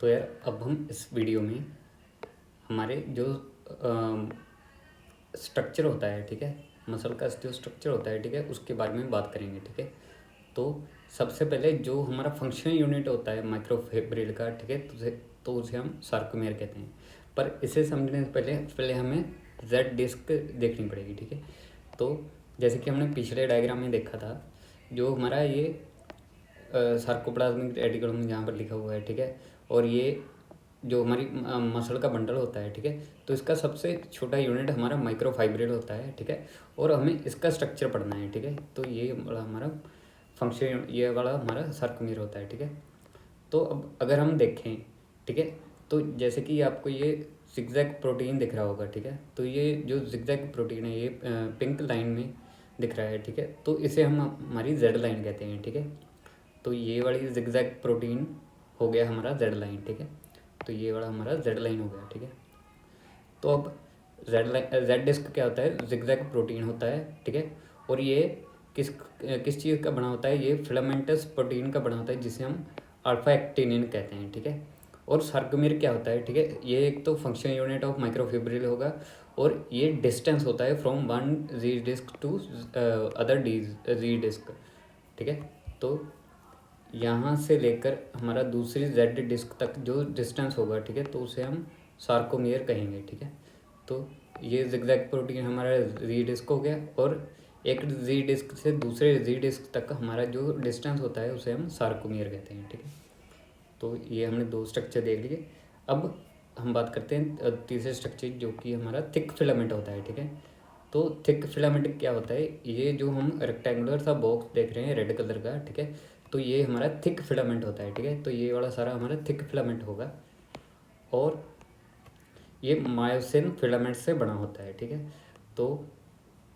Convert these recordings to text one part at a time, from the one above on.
तो यार अब हम इस वीडियो में हमारे जो स्ट्रक्चर होता है, ठीक है, मसल का जो स्ट्रक्चर होता है, ठीक है, उसके बारे में बात करेंगे। ठीक है, तो सबसे पहले जो हमारा फंक्शनल यूनिट होता है माइक्रोफिब्रिल का, ठीक है, तो उसे हम सार्कोमेयर कहते हैं। पर इसे समझने से पहले पहले हमें जेड डिस्क देखनी पड़ेगी। ठीक है, तो जैसे कि हमने पिछले डायग्राम में देखा था, जो हमारा ये सार्कोप्लाज्मिक रेटिकुलम यहाँ पर लिखा हुआ है, ठीक है, और ये जो हमारी मसल का बंडल होता है, ठीक है, तो इसका सबसे छोटा यूनिट हमारा माइक्रोफाइब्रिल होता है। ठीक है, और हमें इसका स्ट्रक्चर पढ़ना है। ठीक है, तो ये वाला हमारा फंक्शन, ये वाला हमारा सार्कोमेयर होता है। ठीक है, तो अब अगर हम देखें, ठीक है, तो जैसे कि आपको ये जिगजैग प्रोटीन दिख रहा होगा। ठीक है, तो ये जो जिगजैग प्रोटीन है ये पिंक लाइन में दिख रहा है। ठीक है, तो इसे हम हमारी जेड लाइन कहते हैं। ठीक है, तो ये वाली जिगजैग प्रोटीन हो गया हमारा जेड लाइन। ठीक है, तो ये वाला हमारा जेड लाइन हो गया। ठीक है, तो अब जेड डिस्क क्या होता है, जिगजैग प्रोटीन होता है। ठीक है, और ये किस किस चीज़ का बना होता है, ये फिलामेंटस प्रोटीन का बना होता है, जिसे हम अल्फा एक्टिनिन कहते हैं। ठीक है, और सार्कोमेयर क्या होता है, ठीक है, ये एक तो फंक्शन यूनिट ऑफ माइक्रोफिब्रिल होगा, और ये डिस्टेंस होता है from one G disc to other D G disc. ठीक है, तो यहाँ से लेकर हमारा दूसरी जेड डिस्क तक जो डिस्टेंस होगा, ठीक है, तो उसे हम सार्कोमेयर कहेंगे। ठीक है, तो ये जिगजैग प्रोटीन हमारा जी डिस्क हो गया, और एक जी डिस्क से दूसरे जी डिस्क तक हमारा जो डिस्टेंस होता है उसे हम सार्कोमेयर कहते हैं। ठीक है, तो ये हमने दो स्ट्रक्चर देख लिए। अब हम बात करते हैं तीसरे स्ट्रक्चर, जो कि हमारा थिक फिलामेंट होता है। ठीक है, तो थिक फिलामेंट क्या होता है, ये जो हम रेक्टेंगुलर सा बॉक्स देख रहे हैं रेड कलर का, ठीक है, तो ये हमारा थिक फिलामेंट होता है। ठीक है, तो ये वाला सारा हमारा थिक फिलामेंट होगा, और ये मायोसिन फिलामेंट से बना होता है। ठीक है, तो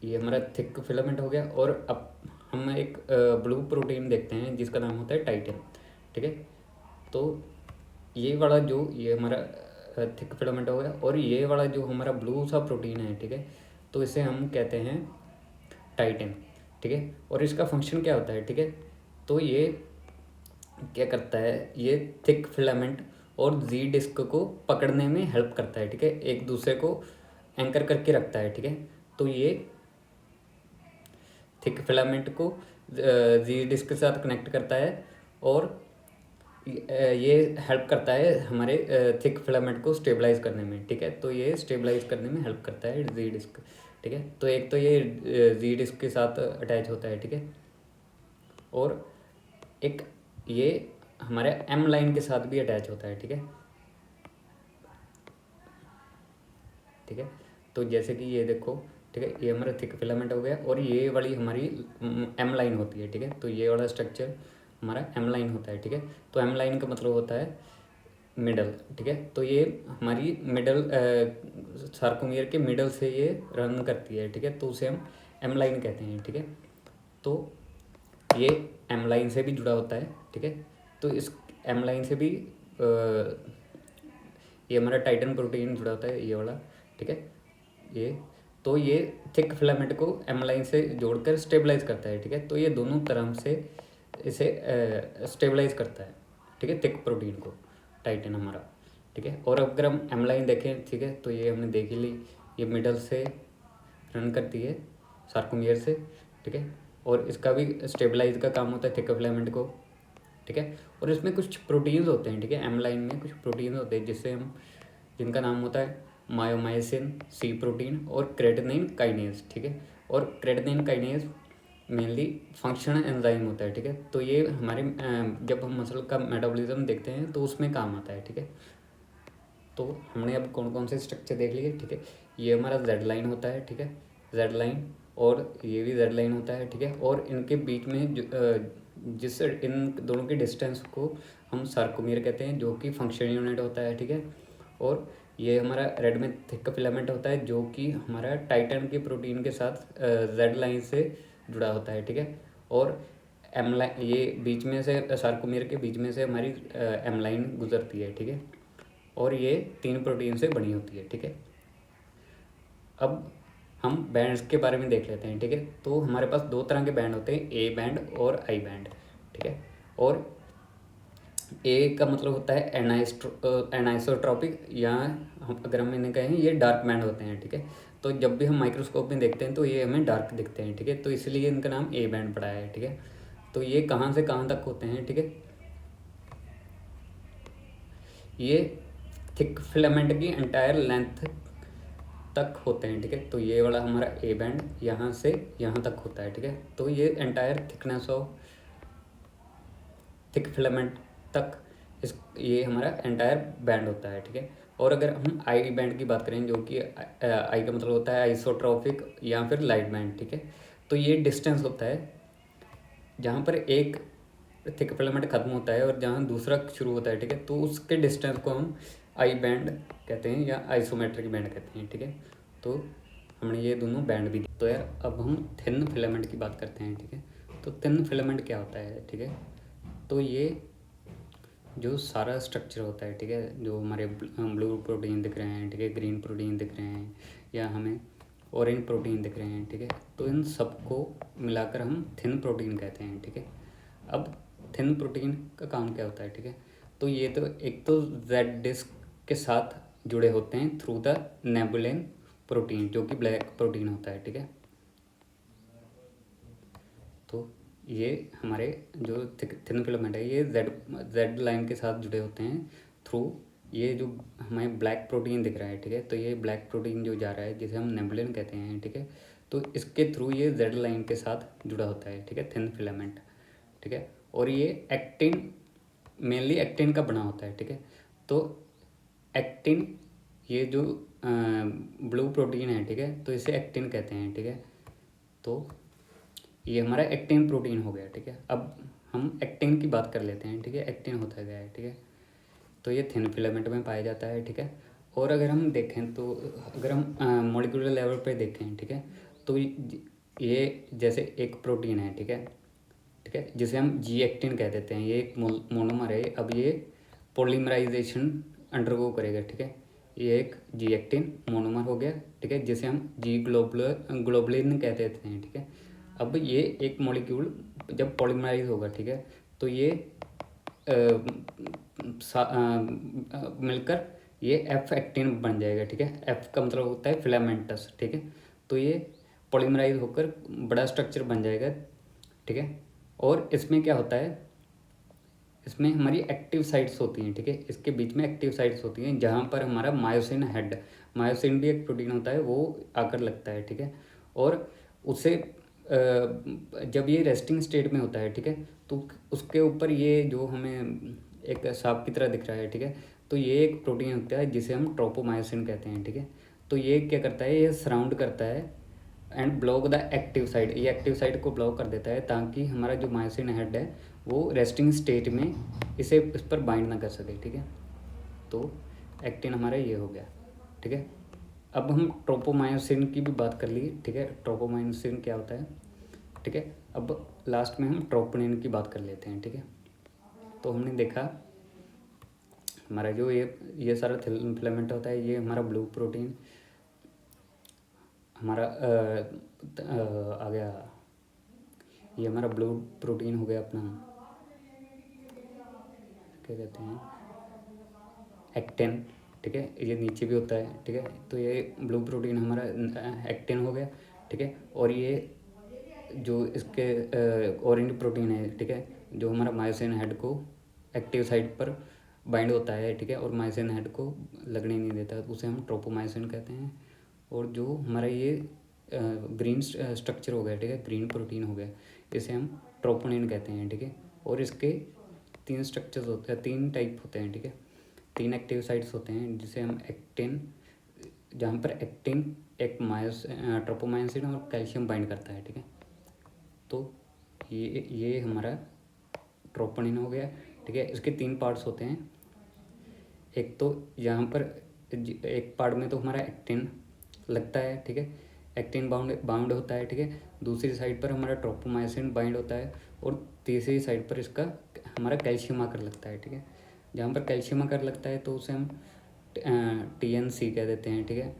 ये हमारा थिक फिलामेंट हो गया, और अब हम एक ब्लू प्रोटीन देखते हैं जिसका नाम होता है टाइटिन। ठीक है, तो ये वाला जो ये हमारा थिक फिलामेंट हो गया, और ये वाला जो हमारा ब्लू सा प्रोटीन है, ठीक है, तो इसे हम कहते हैं टाइटिन। ठीक है, और इसका फंक्शन क्या होता है, ठीक है, तो ये क्या करता है, ये थिक फिलामेंट और जी डिस्क को पकड़ने में हेल्प करता है। ठीक है, एक दूसरे को एंकर करके रखता है। ठीक है, तो ये थिक फिलामेंट को जी डिस्क के साथ कनेक्ट करता है, और ये हेल्प करता है हमारे थिक फिलामेंट को स्टेबलाइज करने में। ठीक है, तो ये स्टेबलाइज करने में हेल्प करता है जी डिस्क। ठीक है, तो एक तो ये जी डिस्क के साथ अटैच होता है। ठीक है, और एक ये हमारे एम लाइन के साथ भी अटैच होता है। ठीक है, ठीक है, तो जैसे कि ये देखो, ठीक है, ये हमारा थिक फिलामेंट हो गया, और ये वाली हमारी एम लाइन होती है। ठीक है, तो ये वाला स्ट्रक्चर हमारा एम लाइन होता है। ठीक है, तो एम लाइन का मतलब होता है मिडल। ठीक है, तो ये हमारी मिडल सार्कोमियर के मिडल से ये रन करती है। ठीक है, तो उसे हम एम लाइन कहते हैं। ठीक है, तो ये एम लाइन से भी जुड़ा होता है। ठीक है, तो इस एम लाइन से भी ये हमारा टाइटन प्रोटीन जुड़ा होता है, ये वाला। ठीक है, ये तो ये थिक फिलामेंट को एम लाइन से जोड़कर स्टेबलाइज करता है। ठीक है, तो ये दोनों तरह से इसे स्टेबलाइज करता है। ठीक है, थिक प्रोटीन को टाइटन हमारा। ठीक है, और अगर हम एम लाइन देखें, ठीक है, तो ये हमने देख ही ली, ये मिडल से रन करती है सार्कोमियर से। ठीक है, और इसका भी स्टेबलाइज का काम होता है थिक फिलामेंट को। ठीक है, और इसमें कुछ प्रोटीन्स होते हैं। ठीक है, एम लाइन में कुछ प्रोटीन्स होते हैं जिससे हम, जिनका नाम होता है मायोमाइसिन सी प्रोटीन और क्रेटिनिन काइनेज। ठीक है, और creatinine kinase mainly functional enzyme होता है। ठीक है, तो ये हमारे जब हम मसल का मेटाबॉलिज्म देखते हैं तो उसमें काम आता है। ठीक है, तो हमने अब कौन कौन से स्ट्रक्चर देख लिए। ठीक है, ये हमारा जेड लाइन होता है। ठीक है, जेड लाइन, और ये भी जेड लाइन होता है। ठीक है, और इनके बीच में जिस इन दोनों के डिस्टेंस को हम सार्कोमेयर कहते हैं, जो कि फंक्शन यूनिट होता है। ठीक है, और ये हमारा रेड में थिक फिलामेंट होता है, जो कि हमारा टाइटन के प्रोटीन के साथ जेड लाइन से जुड़ा होता है। ठीक है, और एम लाइन, ये बीच में से सार्कोमेयर के बीच में से हमारी एम लाइन गुजरती है। ठीक है, और ये 3 प्रोटीन से बनी होती है। ठीक है, अब हम बैंड्स के बारे में देख लेते हैं। ठीक है, तो हमारे पास 2 तरह के बैंड होते हैं, ए बैंड और आई बैंड। ठीक है, और ए का मतलब होता है एनाइसोट्रॉपिक, या अगर हम इन्हें कहें ये डार्क बैंड होते हैं, ठीक है। तो जब भी हम माइक्रोस्कोप में देखते हैं तो ये हमें डार्क दिखते हैं, ठीक है, तो इसलिए इनका नाम ए बैंड पड़ा है, ठीक है। तो ये कहाँ से कहाँ तक होते हैं, ठीक है। ये थिक फिलामेंट की एंटायर लेंथ तक होते हैं, ठीक है। तो ये वाला हमारा ए बैंड यहाँ से यहाँ तक होता है, ठीक है। तो ये entire thickness of thick filament तक ये हमारा एंटायर बैंड होता है, ठीक है। और अगर हम आई बैंड की बात करें, जो कि आई का मतलब होता है आइसोट्रॉपिक या फिर लाइट बैंड, ठीक है। तो ये डिस्टेंस होता है जहाँ पर एक थिक फिलामेंट खत्म होता है और जहाँ दूसरा शुरू होता है, ठीक है। तो उसके डिस्टेंस को हम आई बैंड कहते हैं या आइसोमेट्रिक बैंड कहते हैं, ठीक है। तो हमने ये दोनों बैंड भी दिए। तो यार अब हम थिन फिलामेंट की बात करते हैं, ठीक है। तो थिन फिलामेंट क्या होता है, ठीक है। तो ये जो सारा स्ट्रक्चर होता है, ठीक है, जो हमारे ब्लू प्रोटीन दिख रहे हैं, ठीक है, ग्रीन प्रोटीन दिख रहे हैं, या हमें ऑरेंज प्रोटीन दिख रहे हैं, ठीक है। तो इन सबको मिलाकर हम थिन प्रोटीन कहते हैं, ठीक है। अब थिन प्रोटीन का काम क्या होता है, ठीक है। तो ये तो एक तो जेड डिस्क के साथ जुड़े होते हैं थ्रू द नेबुलिन प्रोटीन, जो कि ब्लैक प्रोटीन होता है, ठीक है। तो ये हमारे जो थिन फिलामेंट है ये जेड जेड लाइन के साथ जुड़े होते हैं थ्रू ये जो हमें ब्लैक प्रोटीन दिख रहा है, ठीक है। तो ये ब्लैक प्रोटीन जो जा रहा है जिसे हम नेबुलिन कहते हैं, ठीक है। तो इसके थ्रू ये जेड लाइन के साथ जुड़ा होता है, ठीक है, थिन फिलामेंट, ठीक है। और ये एक्टिन मेनली एक्टिन का बना होता है, ठीक है। तो एक्टिन ये जो ब्लू प्रोटीन है, ठीक है, तो इसे एक्टिन कहते हैं, ठीक है। तो ये हमारा एक्टिन प्रोटीन हो गया, ठीक है। अब हम एक्टिन की बात कर लेते हैं, ठीक है। एक्टिन होता क्या है, ठीक है। तो ये थिन फिलामेंट में पाया जाता है, ठीक है। और अगर हम देखें तो अगर हम मॉलिक्यूलर लेवल पे देखें, ठीक है, तो ये जैसे एक प्रोटीन है, ठीक है, ठीक है, जिसे हम जी एक्टिन कह देते हैं। ये एक मोनोमर है। अब ये पॉलीमराइजेशन अंडरगो करेगा, ठीक है। ये एक जी एक्टिन मोनोमर हो गया, ठीक है, जिसे हम जी ग्लोबुलिन कह देते हैं, ठीक है। अब ये एक मॉलिक्यूल जब पॉलीमराइज होगा, ठीक है, तो ये मिलकर ये एफ एक्टिन बन जाएगा, ठीक है। एफ का मतलब होता है फिलामेंटस, ठीक है। तो ये पॉलीमराइज होकर बड़ा स्ट्रक्चर बन जाएगा, ठीक है। और इसमें क्या होता है, इसमें हमारी एक्टिव साइट्स होती हैं, ठीक है। इसके बीच में एक्टिव साइट्स होती हैं जहाँ पर हमारा मायोसिन हेड, मायोसिन भी एक प्रोटीन होता है, वो आकर लगता है, ठीक है। और उसे जब ये रेस्टिंग स्टेट में होता है, ठीक है, तो उसके ऊपर ये जो हमें एक सांप की तरह दिख रहा है, ठीक है, तो ये एक प्रोटीन होता है जिसे हम ट्रोपोमायोसिन कहते हैं, ठीक है। तो ये क्या करता है, ये सराउंड करता है and block the active site, ये एक्टिव साइट को ब्लॉक कर देता है ताकि हमारा जो मायोसिन हेड है वो रेस्टिंग स्टेट में इस पर बाइंड ना कर सके, ठीक है। तो एक्टिन हमारा ये हो गया, ठीक है। अब हम ट्रोपोमायोसिन की भी बात कर ली, ठीक है। ट्रोपोमायोसिन क्या होता है, ठीक है। अब लास्ट में हम ट्रोपोनिन की बात कर लेते हैं, ठीक है। तो हमने देखा हमारा जो ये सारा फिलामेंट होता है, ये हमारा ब्लू प्रोटीन हमारा आ गया, ये हमारा ब्लू प्रोटीन हो गया अपना, क्या कहते हैं, एक्टिन, ठीक है। ये नीचे भी होता है, ठीक है। तो ये ब्लू प्रोटीन हमारा एक्टिन हो गया, ठीक है। और ये जो इसके ऑरेंज प्रोटीन है, ठीक है, जो हमारा मायोसिन हेड को एक्टिव साइट पर बाइंड होता है, ठीक है, और मायोसिन हेड को लगने नहीं देता, उसे हम ट्रोपोमायोसिन कहते हैं। और जो हमारा ये ग्रीन स्ट्रक्चर हो गया, ठीक है, ग्रीन प्रोटीन हो गया, इसे हम ट्रोपोनिन कहते हैं, ठीक है। और इसके तीन स्ट्रक्चर्स होते हैं, तीन टाइप होते हैं, ठीक है। तीन एक्टिव साइट्स होते हैं जिसे हम एक्टिन, जहाँ पर एक्टिन एक ट्रोपोमायोसिन और कैल्शियम बाइंड करता है, ठीक है। तो ये हमारा ट्रोपोनिन हो गया, ठीक है। इसके तीन पार्ट्स होते हैं। एक तो यहाँ पर एक पार्ट में तो हमारा एक्टिन लगता है, ठीक है, एक्टिन बाउंड होता है, ठीक है। दूसरी साइड पर हमारा ट्रोपोमायोसिन बाइंड होता है और तीसरी साइड पर इसका हमारा कैल्शियम आकर लगता है, ठीक है। जहाँ पर कैल्शियम आकर लगता है तो उसे हम TNC कह देते हैं, ठीक है,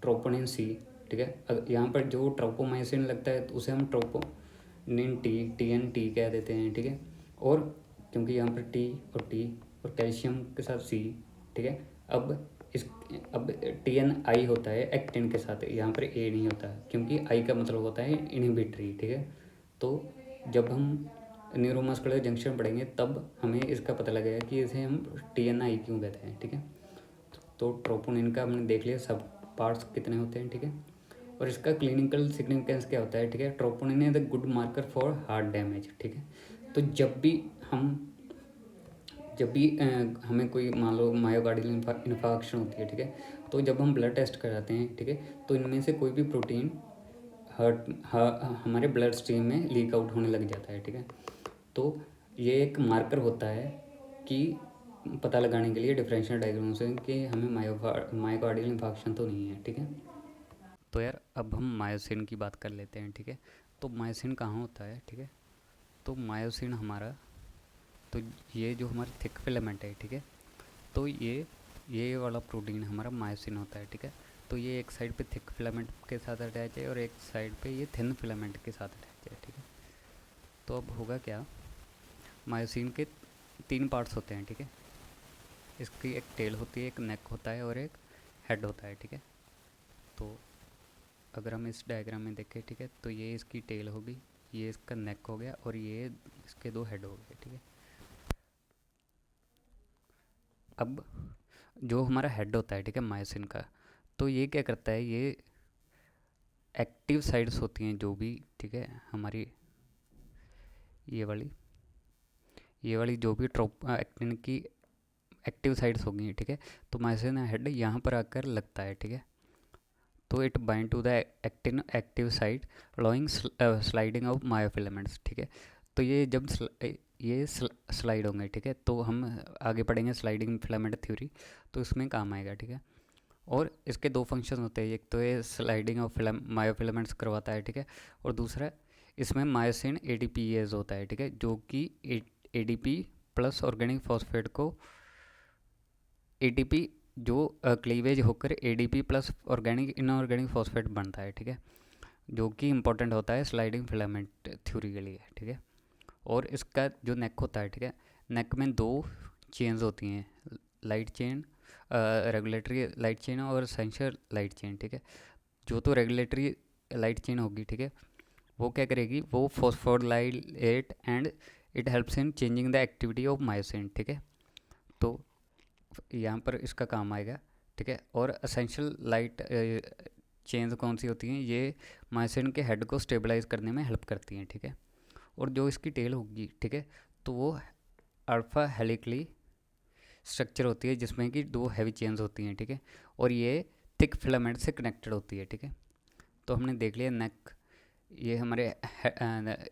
ट्रोपोनिन सी, ठीक है। यहाँ पर जो ट्रोपोमायोसिन लगता है तो उसे हम ट्रोपोनिन TNT कह देते हैं, ठीक है। और क्योंकि यहाँ पर टी और टी और कैल्शियम के साथ सी, ठीक है। अब TNI होता है एक्टिन के साथ, यहाँ पर ए नहीं होता क्योंकि आई का मतलब होता है इनहिबिटरी, ठीक है। तो जब हम न्यूरोमस्कुलर जंक्शन पढ़ेंगे तब हमें इसका पता लगेगा कि इसे हम TNI क्यों कहते हैं, ठीक है। तो ट्रोपोनिन का हमने देख लिया सब पार्ट्स कितने होते हैं, ठीक है। और इसका क्लिनिकल सिग्निफिकेंस क्या होता है, ठीक है। Troponin is the good marker for heart damage, ठीक है। तो जब भी हमें कोई मान लो मायोकार्डियल इन्फार्क्शन होती है, ठीक है, तो जब हम ब्लड टेस्ट कराते हैं, ठीक है, तो इनमें से कोई भी प्रोटीन हमारे ब्लड स्ट्रीम में लीक आउट होने लग जाता है, ठीक है। तो ये एक मार्कर होता है कि पता लगाने के लिए डिफरेंशियल डायग्नोसिस कि हमें मायोकार्डियल इन्फार्क्शन तो नहीं है, ठीक है। तो यार अब हम मायोसिन की बात कर लेते हैं, ठीक है। तो मायोसिन कहाँ होता है, ठीक है। तो मायोसिन हमारा, तो ये जो हमारा थिक फिलामेंट है, ठीक है, तो ये वाला प्रोटीन हमारा मायोसिन होता है, ठीक है। तो ये एक साइड पे थिक फिलामेंट के साथ अटैच है और एक साइड पे ये थिन फिलामेंट के साथ अटैच है, ठीक है। तो अब होगा क्या, मायोसिन के 3 पार्ट्स होते हैं, ठीक है। इसकी एक टेल होती है, एक नेक होता है और एक हेड होता है, ठीक है। तो अगर हम इस डायग्राम में देखें, ठीक है, तो ये इसकी टेल होगी, ये इसका नेक हो गया और ये इसके 2 हेड हो गए, ठीक है। अब जो हमारा हेड होता है, ठीक है, मायोसिन का, तो ये क्या करता है, ये एक्टिव साइड्स होती हैं जो भी, ठीक है, हमारी ये वाली जो भी एक्टिन की एक्टिव साइड्स होगी, ठीक है, तो मायोसिन हेड यहाँ पर आकर लगता है, ठीक है। तो it bind to the actin active side allowing sliding of myofilaments, ठीक है। तो ये जब ये स्लाइड होंगे, ठीक है, तो हम आगे पढ़ेंगे स्लाइडिंग फिलामेंट थ्योरी, तो इसमें काम आएगा, ठीक है। और इसके 2 फंक्शन होते हैं, एक तो ये स्लाइडिंग ऑफ मायोफिलामेंट्स करवाता है, ठीक है, और दूसरा इसमें मायोसिन ADPase होता है, ठीक है, जो कि ADP प्लस ऑर्गेनिक फॉस्फेट को ATP जो क्लीवेज होकर ADP plus organic inorganic phosphate बनता है, ठीक है, जो कि इंपॉर्टेंट होता है स्लाइडिंग फिलामेंट थ्योरी के लिए, ठीक है। और इसका जो नेक होता है, ठीक है, नेक में 2 चेन्स होती हैं, light chain, regulatory light chain और सेंसर लाइट चेन, ठीक है। जो तो रेगुलेटरी लाइट चेन होगी, ठीक है, वो क्या करेगी, वो phosphorylate and it helps in changing the activity of myosin, ठीक है। तो यहाँ पर इसका काम आएगा, ठीक है। और असेंशियल लाइट चेन्स कौन सी होती हैं, ये मायोसिन के हेड को स्टेबलाइज करने में हेल्प करती हैं, ठीक है। और जो इसकी टेल होगी, ठीक है, तो वो अल्फा हेलिकली स्ट्रक्चर होती है जिसमें कि 2 हैवी चेन्स होती हैं, ठीक है, और ये थिक फिलामेंट से कनेक्टेड होती है, ठीक है। तो हमने देख लिया नेक, ये हमारे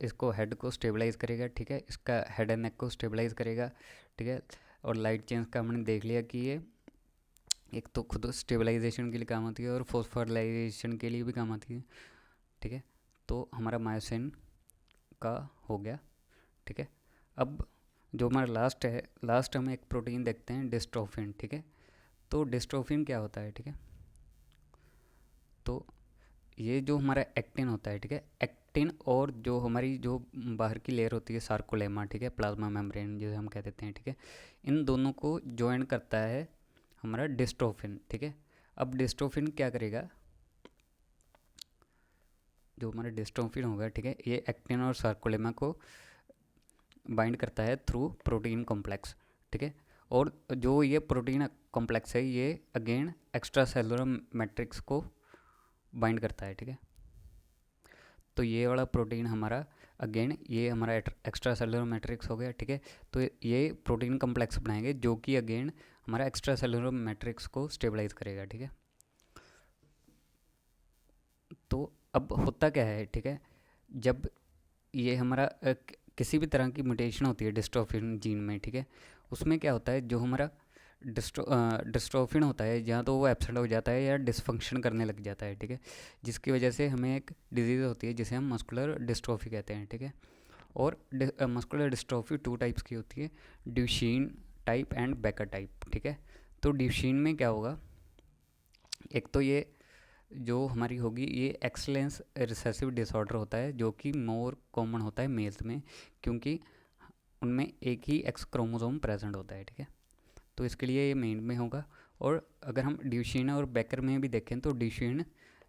इसको हेड को स्टेबलाइज करेगा, ठीक है, इसका हेड एंड नेक को स्टेबलाइज करेगा, ठीक है। और लाइट चेन्स का हमने देख लिया कि ये एक तो खुद स्टेबलाइजेशन के लिए काम आती है और फॉस्फोराइलेशन के लिए भी काम आती है, ठीक है। तो हमारा मायोसिन का हो गया, ठीक है। अब जो हमारा लास्ट हम एक प्रोटीन देखते हैं डिस्ट्रोफिन, ठीक है। तो डिस्ट्रोफिन क्या होता है, ठीक है, तो ये जो हमारा एक्टिन होता है, ठीक है, एक्टिन और जो हमारी जो बाहर की लेयर होती है सार्कोलेमा, ठीक है, प्लाज्मा मेम्ब्रेन जिसे हम कह देते हैं, ठीक है, इन दोनों को ज्वाइन करता है हमारा डिस्ट्रोफिन, ठीक है। अब डिस्ट्रोफिन क्या करेगा, जो हमारा डिस्ट्रोफिन होगा, ठीक है, ये एक्टिन और सार्कोलेमा को बाइंड करता है थ्रू प्रोटीन कॉम्प्लेक्स, ठीक है। और जो ये प्रोटीन कॉम्प्लेक्स है ये अगेन एक्स्ट्रा सेलुलर मैट्रिक्स को बाइंड करता है, ठीक है। तो ये वाला प्रोटीन हमारा अगेन ये हमारा एक्स्ट्रा सेलुलर मैट्रिक्स हो गया, ठीक है। तो ये प्रोटीन कॉम्प्लेक्स बनाएंगे जो कि अगेन हमारा एक्स्ट्रा सेलुलर मैट्रिक्स को स्टेबलाइज करेगा, ठीक है। तो अब होता क्या है, ठीक है, जब ये हमारा किसी भी तरह की म्यूटेशन होती है डिस्ट्रोफिन जीन में, ठीक है, उसमें क्या होता है, जो हमारा डिस्ट्रोफिन होता है या तो वो एब्सेंट हो जाता है या डिसफंक्शन करने लग जाता है, ठीक है, जिसकी वजह से हमें एक डिजीज़ होती है जिसे हम मस्कुलर डिस्ट्रोफी कहते हैं, ठीक है। और मस्कुलर डिस्ट्रोफी 2 टाइप्स की होती है, Duchenne type and baker type, ठीक है। तो ड्यूशेन में क्या होगा, एक तो ये जो हमारी होगी ये एक्सलेंस रिसेसिव डिसऑर्डर होता है जो कि मोर कॉमन होता है मेल्स में, क्योंकि उनमें एक ही एक्स क्रोमोसोम प्रेजेंट होता है, ठीक है। तो इसके लिए ये मेन में होगा। और अगर हम ड्यूशेन और बेकर में भी देखें तो ड्यूशेन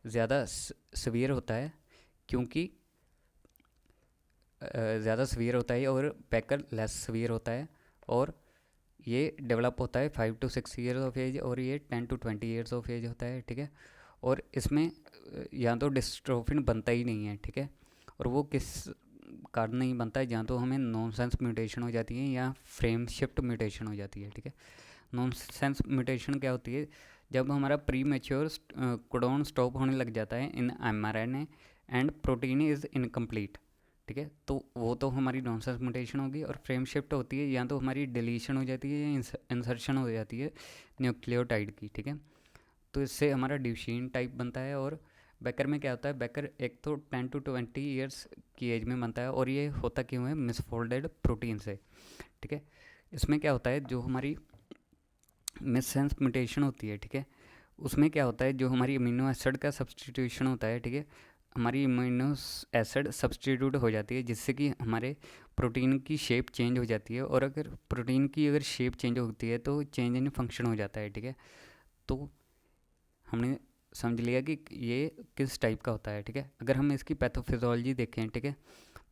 ज़्यादा सवियर होता है, क्योंकि ज़्यादा सवियर होता है, और बेकर लेस सवियर होता है। और ये डेवलप होता है 5 to 6 ईयर्स ऑफ एज, और ये 10 to 20 ईयर्स ऑफ एज होता है, ठीक है। और इसमें या तो डिस्ट्रोफिन बनता ही नहीं है, ठीक है। और वो किस कारण नहीं बनता है, या तो हमें नॉनसेंस म्यूटेशन हो जाती है या फ्रेम शिफ्ट म्यूटेशन हो जाती है, ठीक है। नॉनसेंस म्यूटेशन क्या होती है, जब हमारा प्री मैच्योर कोडॉन स्टॉप होने लग जाता है इन mRNA and protein is incomplete, ठीक है। तो वो तो हमारी नॉनसेंस म्यूटेशन होगी। और फ्रेम शिफ्ट होती है, या तो हमारी डिलीशन हो जाती है या इंसर्शन हो जाती है न्यूक्लियोटाइड की, ठीक है। तो इससे हमारा ड्यूशेन टाइप बनता है। और बेकर में क्या होता है, बेकर एक तो 10 to 20 ईयर्स की एज में बनता है, और ये होता क्यों है, मिसफोल्डेड प्रोटीन से, ठीक है। इसमें क्या होता है, जो हमारी मिससेंस म्यूटेशन होती है, ठीक है, उसमें क्या होता है, जो हमारी अमीनो एसिड का सब्सटीट्यूशन होता है, ठीक है, हमारी अमीनो एसिड सब्सटीट्यूट हो जाती है, जिससे कि हमारे प्रोटीन की शेप चेंज हो जाती है। और अगर प्रोटीन की अगर शेप चेंज होती है तो चेंज इन फंक्शन हो जाता है, ठीक है। तो हमने समझ लिया कि ये किस टाइप का होता है, ठीक है। अगर हम इसकी पैथोफिजियोलॉजी देखें, ठीक है,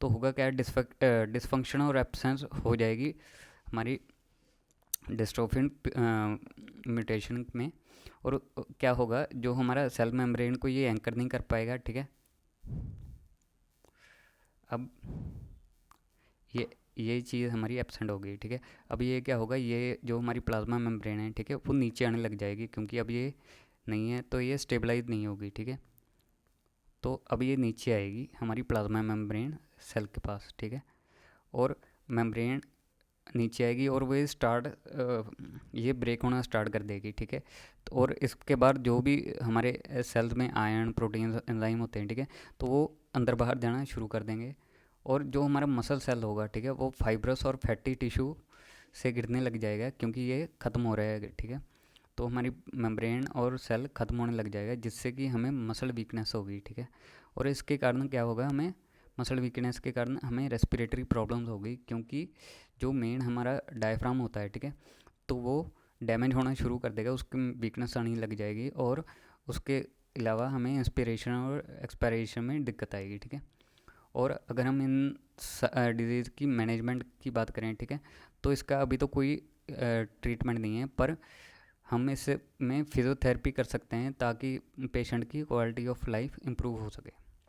तो होगा क्या, डिसफंक्शन और एब्सेंस हो जाएगी हमारी डिस्ट्रोफिन म्यूटेशन में। और क्या होगा, जो हमारा सेल मेम्ब्रेन को ये एंकर नहीं कर पाएगा, ठीक है। अब ये चीज़ हमारी एब्सेंट हो गई, ठीक है। अब ये क्या होगा, ये जो हमारी प्लाज्मा मेम्ब्रेन है, ठीक है, वो नीचे आने लग जाएगी, क्योंकि अब ये नहीं है तो ये स्टेबलाइज नहीं होगी, ठीक है। तो अब ये नीचे आएगी हमारी प्लाज्मा मेम्ब्रेन सेल के पास, ठीक है। और मेम्ब्रेन नीचे आएगी और वो ये ब्रेक होना स्टार्ट कर देगी, ठीक है। तो और इसके बाद जो भी हमारे सेल्स में आयरन, प्रोटीन, एंजाइम होते हैं, ठीक है, तो वो अंदर बाहर जाना शुरू कर देंगे। और जो हमारा मसल सेल होगा, ठीक है, वो फाइब्रस और फैटी टिश्यू से गिरने लग जाएगा, क्योंकि ये ख़त्म हो रहा है, ठीक है। तो हमारी मेम्ब्रेन और सेल ख़त्म होने लग जाएगा, जिससे कि हमें मसल वीकनेस होगी, ठीक है। और इसके कारण क्या होगा, हमें मसल वीकनेस के कारण हमें रेस्पिरेटरी प्रॉब्लम्स होगी, क्योंकि जो मेन हमारा डायफ्राम होता है, ठीक है, तो वो डैमेज होना शुरू कर देगा, उसकी वीकनेस आने लग जाएगी। और उसके अलावा हमें इंस्पिरेशन और एक्सपायरेशन में दिक्कत आएगी, ठीक है। और अगर हम इन डिजीज़ की मैनेजमेंट की बात करें, ठीक है, तो इसका अभी तो कोई ट्रीटमेंट नहीं है, पर हम इसमें फिज़ियोथेरेपी कर सकते हैं, ताकि पेशेंट की क्वालिटी ऑफ लाइफ इम्प्रूव हो सके।